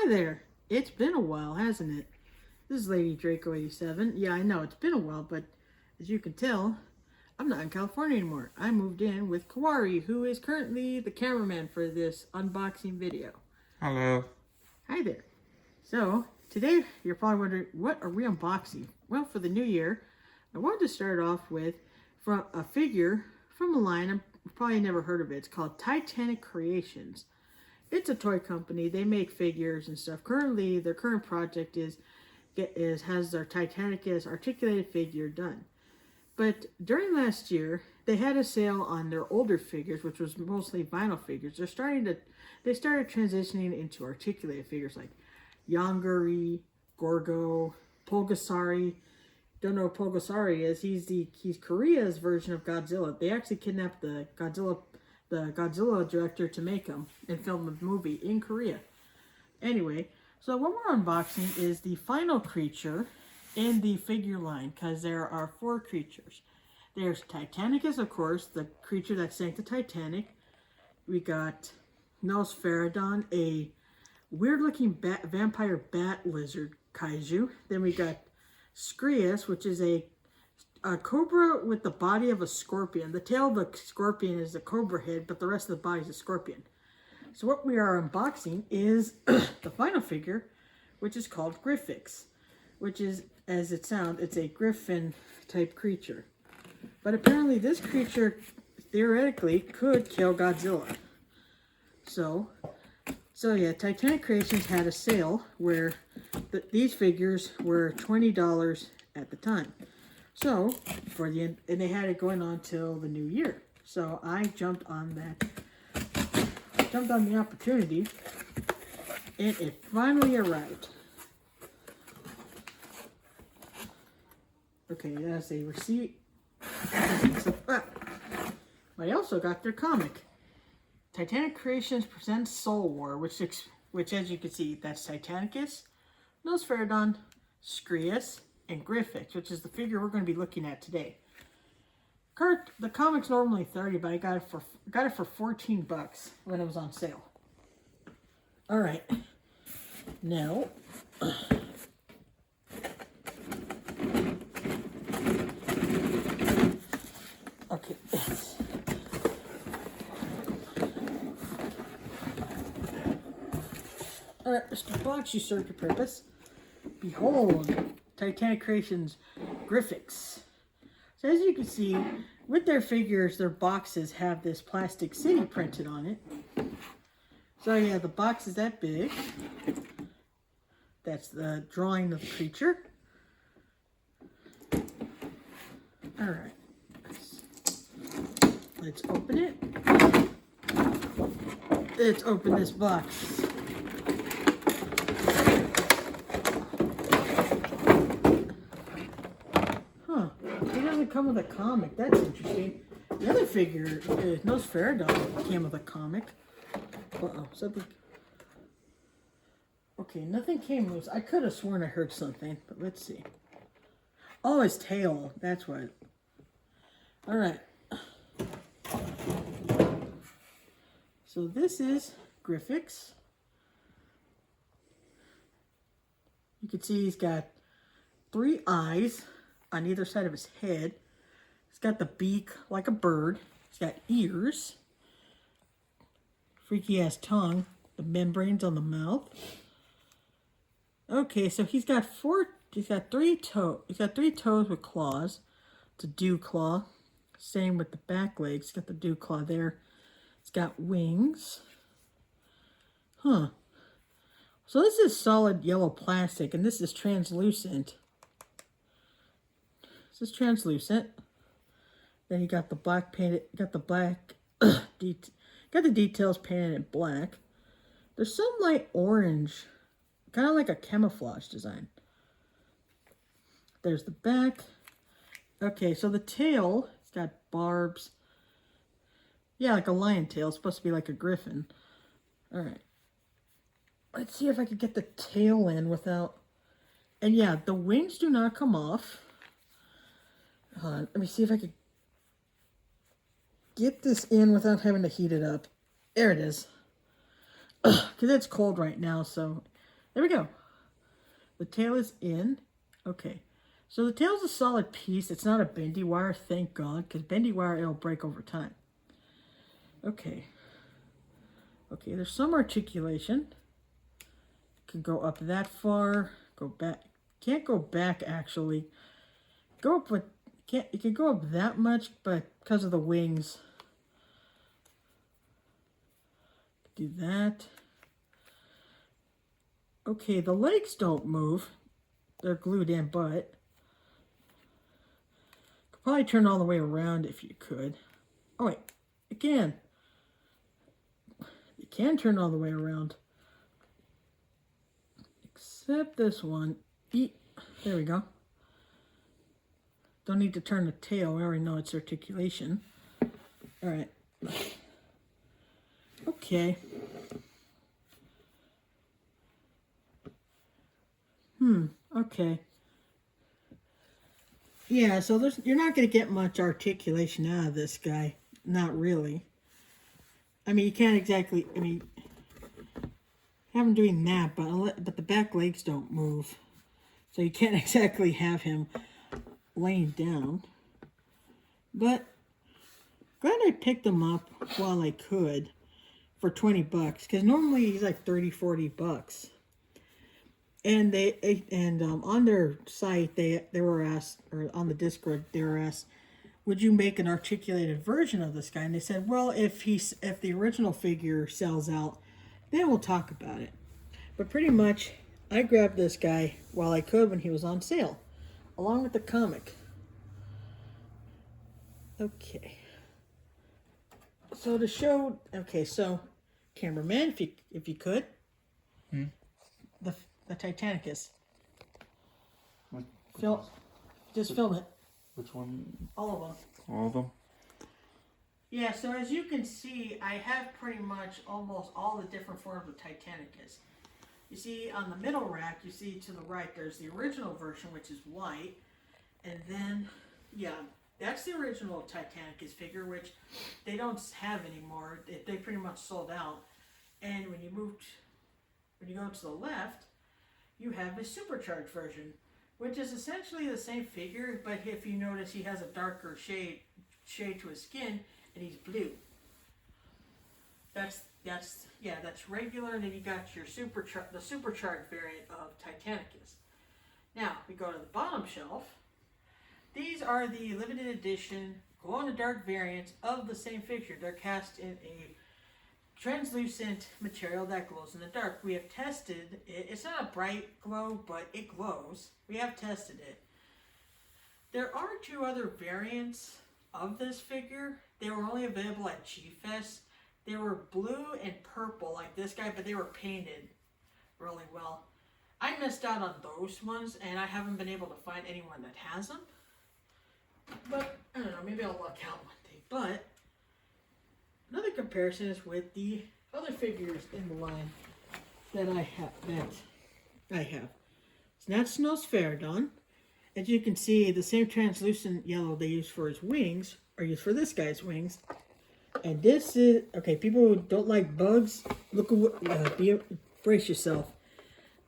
Hi there. It's been a while, hasn't it? This is Lady Draco 87. Yeah, I know it's been a while, but as you can tell, I'm not in California anymore. I moved in with Kawari, who is currently the cameraman for this unboxing video. Hello. Hi there. So, today you're probably wondering, what are we unboxing? Well, for the new year, I wanted to start off with from a figure from a line I've probably never heard of it. It's called Titanic Creations. It's a toy company. They make figures and stuff. Currently, their current project has their Titanic articulated figure done. But during last year, they had a sale on their older figures, which was mostly vinyl figures. They started transitioning into articulated figures like Yongari, Gorgo, Pulgasari. Don't know what Pulgasari is. He's Korea's version of Godzilla. They actually kidnapped the Godzilla director to make him and film the movie in Korea. Anyway, so what we're unboxing is the final creature in the figure line, because there are 4 creatures. There's Titanicus, of course, the creature that sank the Titanic. We got Nosferadon, a weird-looking vampire bat lizard kaiju. Then we got Skrius, which is a cobra with the body of a scorpion. The tail of the scorpion is a cobra head, but the rest of the body is a scorpion. So what we are unboxing is the final figure, which is called Griffixis, which is, as it sounds, it's a griffin type creature. But apparently this creature theoretically could kill Godzilla. So yeah, Titanic Creations had a sale where these figures were $20 at the time. So and they had it going on till the new year. So I jumped on the opportunity, and it finally arrived. Okay, that's a receipt. I also got their comic, Titanic Creations presents Soul War, which as you can see, that's Titanicus, Nosferadon, Skrius, and Griffixis, which is the figure we're going to be looking at today. The comic's normally $30, but I got it for $14 when it was on sale. All right, now okay. All right, Mr. Box, you served your purpose. Behold, Titanic Creations Griffixis. So as you can see, with their figures, their boxes have this plastic city printed on it. So yeah, the box is that big. That's the drawing of the creature. All right, let's open it. Let's open this box. Come with a comic. That's interesting. The other figure, Nosferadon, came with a comic. Uh-oh, something. Okay, nothing came loose. I could have sworn I heard something, but let's see. Oh, his tail. That's what. All right. So this is Griffixis. You can see he's got 3 eyes on either side of his head. He's got the beak like a bird. He's got ears. Freaky ass tongue. The membranes on the mouth. Okay, so he's got 3 toes. He's got 3 toes with claws. It's a dew claw. Same with the back legs. He's got the dew claw there. He's got wings. Huh. So this is solid yellow plastic, and this is translucent. This is translucent. Then you got the black painted, got the details painted in black. There's some light orange, kind of like a camouflage design. There's the back. Okay, so the tail, it's got barbs. Yeah, like a lion tail. It's supposed to be like a griffin. All right. Let's see if I can get the tail in without... And yeah, the wings do not come off. Hold on, let me see if I can get this in without having to heat it up. There it is. Because it's cold right now, so There we go. The tail is in. Okay. So the tail's a solid piece. It's not a bendy wire, thank God, because bendy wire, it'll break over time. Okay. Okay, there's some articulation. Can go up that far, go back. Can't go back, actually. Go up, but can't. You can go up that much, but because of the wings. Do that. Okay, the legs don't move. They're glued in, but could probably turn all the way around if you could. Oh wait, it can. You can turn all the way around. Except this one. There we go. Don't need to turn the tail. We already know it's articulation. All right. Okay. Okay. Yeah, so you're not going to get much articulation out of this guy. Not really. I mean, you can't exactly, I mean, have him doing that, but the back legs don't move. So you can't exactly have him laying down. But glad I picked him up while I could for 20 bucks. Because normally he's like 30, 40 bucks. And on their site, they were asked, or on the Discord, they were asked, would you make an articulated version of this guy? And they said, well, if the original figure sells out, then we'll talk about it. But pretty much, I grabbed this guy while I could when he was on sale, along with the comic. Okay. So to show, okay, so cameraman, if you could, the Titanicus. Just film it. Which one? All of them. All of them? Yeah, so as you can see, I have pretty much almost all the different forms of Titanicus. You see on the middle rack, you see to the right, there's the original version, which is white. And then, yeah, that's the original Titanicus figure, which they don't have anymore. They pretty much sold out. And when you go to the left, you have the supercharged version, which is essentially the same figure, but if you notice, he has a darker shade to his skin, and he's blue. That's regular, and then you got your the supercharged variant of Titanicus. Now we go to the bottom shelf. These are the limited edition glow-in-the-dark variants of the same figure. They're cast in a translucent material that glows in the dark. We have tested it. It's not a bright glow, but it glows. We have tested it. There are two other variants of this figure. They were only available at G-Fest. They were blue and purple like this guy, but they were painted really well. I missed out on those ones, and I haven't been able to find anyone that has them. But, I don't know, maybe I'll luck out one day. But another comparison is with the other figures in the line that I have. So that's Nosferadon. As you can see, the same translucent yellow they use for his wings are used for this guy's wings. And this is, okay, people who don't like bugs, look at what, brace yourself.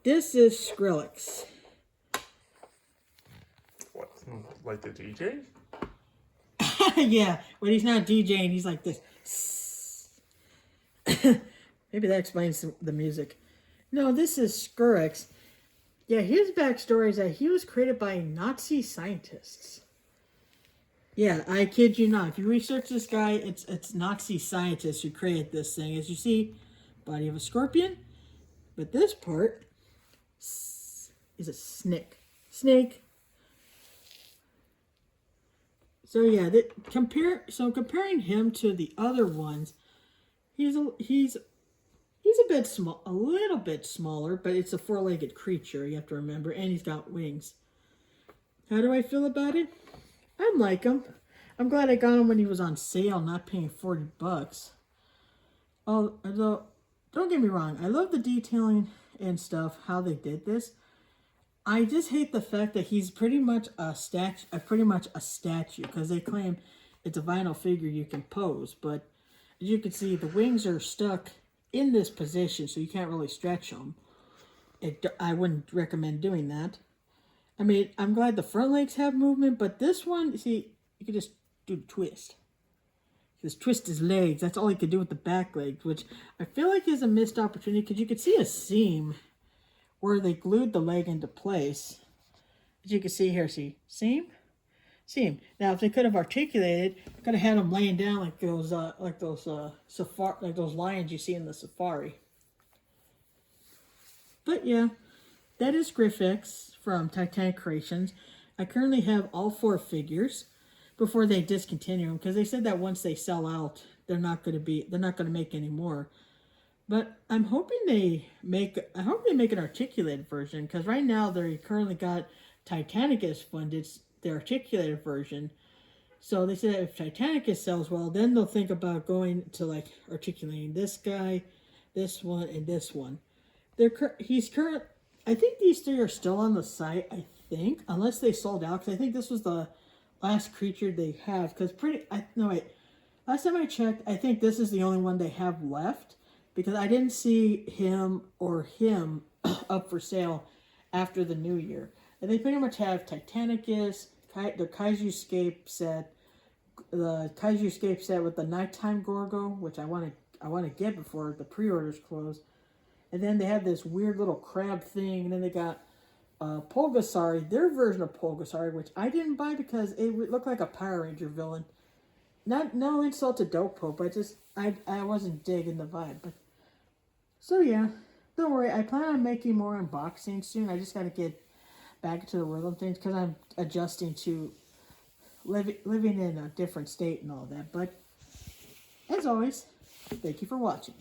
This is Skrillex. What, like the DJ? Yeah, when he's not DJing, he's like this. Maybe that explains the music. No, this is Skrillex. Yeah, his backstory is that he was created by Nazi scientists. Yeah, I kid you not. If you research this guy, it's Nazi scientists who created this thing. As you see, body of a scorpion. But this part is a snake. Snake. So yeah, comparing him to the other ones, he's a bit small, a little bit smaller, but it's a four-legged creature, you have to remember, and he's got wings. How do I feel about it? I like him. I'm glad I got him when he was on sale, not paying 40 bucks. Although, don't get me wrong, I love the detailing and stuff, how they did this. I just hate the fact that he's pretty much a statue, because they claim it's a vinyl figure you can pose, but as you can see, the wings are stuck in this position, so you can't really stretch them. I wouldn't recommend doing that. I mean, I'm glad the front legs have movement, but this one, see, you can just do the twist. Just twist his legs. That's all he could do with the back legs, which I feel like is a missed opportunity because you could see a seam where they glued the leg into place. As you can see here, see, seam? Seam. Now, if they could have articulated, could have had them laying down like those safari, like those lions you see in the safari. But yeah, that is Griffixis from Titanic Creations. I currently have all 4 figures before they discontinue them because they said that once they sell out, they're not going to make any more. But I'm hoping they make an articulated version because right now they currently got Titanicus funded the articulated version. So they said if Titanicus sells well, then they'll think about going to like articulating this guy, this one, and this one. I think these 3 are still on the site. I think unless they sold out because I think this was the last creature they have. Because last time I checked, I think this is the only one they have left because I didn't see him up for sale after the new year. And they pretty much have Titanicus, the Kaiju-scape set, with the nighttime Gorgo, which I want to get before the pre-orders close. And then they have this weird little crab thing, and then they got Pulgasari, their version of Pulgasari, which I didn't buy because it looked like a Power Ranger villain. No insult to Dope Pope, I wasn't digging the vibe. But so yeah, don't worry. I plan on making more unboxings soon. I just got to get back into the rhythm things because I'm adjusting to living in a different state and all that. But as always, thank you for watching.